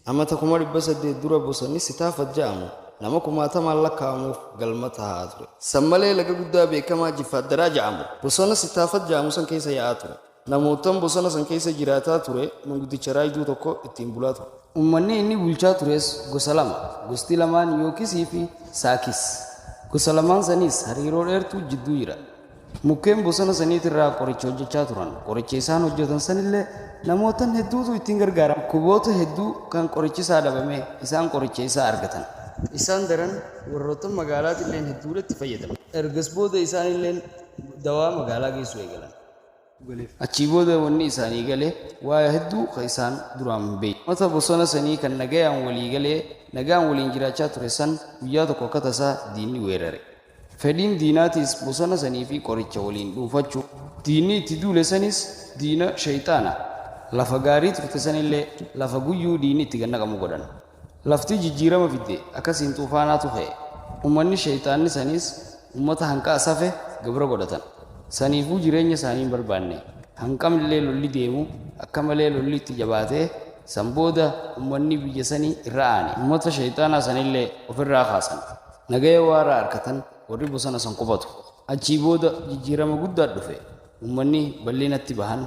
أما تكمل بس الدورة بوسني ستافت جامو لما كما تمال لك عمو قلمتها هاتري سمالي لك قد بكما جفات دراج عمو بوسنا ستافت جامو سن كيس ياتري نموتن بوسنا سن كيس جراتا تري من قد شراي جو تكو اتنبولاتو ummanni inni bulchaa tures gosa lama gosti lamaan yookisii fi saakis gosa lamaan sanis hariiroo dheertuu jidduu jira mukkeen bosona saniitirraa qoricha hojjechaa turan qoricha isaan hojjetan sanillee namootan hedduutu ittiin gargaaramu kuboota hedduu kan qorichisaa dhabame isaan qoricha isaa argatan isaan daran warroota magaalaatilleen hedduudatti fayyadaman ergas booda isaanilleen dawaa magaalaa geessu eegalan achii booda wanni isaanii galee waa hedduu ka isaan duraan beeyi mata bosona sanii kan nagayaan walii galee nagaan waliin jiraachaa ture san guyyaa tokko akka tasaa diinni weerare fedhiin diinaatiis bosona sanii fi qoricha waliin dhuunfachuu diinni itti duule sanis diina shayxaana lafa gaarii turte sanillee lafa guyyuu diinni itti gannaqamu godhan lafti jijjiirama fidde akkasiin tuufaanaatu ka'e ummanni shayxaanni sanis ummata hanqaa safe gabra godhatan saniifuu jireenya isaanii barbaanne hanqamillee lolli deemu akka malee lolli itti jabaatee san booda ummanni biyya sanii irra aane ummata shayxaanaa sanillee ofirraa kaasan nagaya waaraa harkatan warri bosona san qubatu achii booda jijjiirama guddaa dhufe ummanni bal'inatti bahan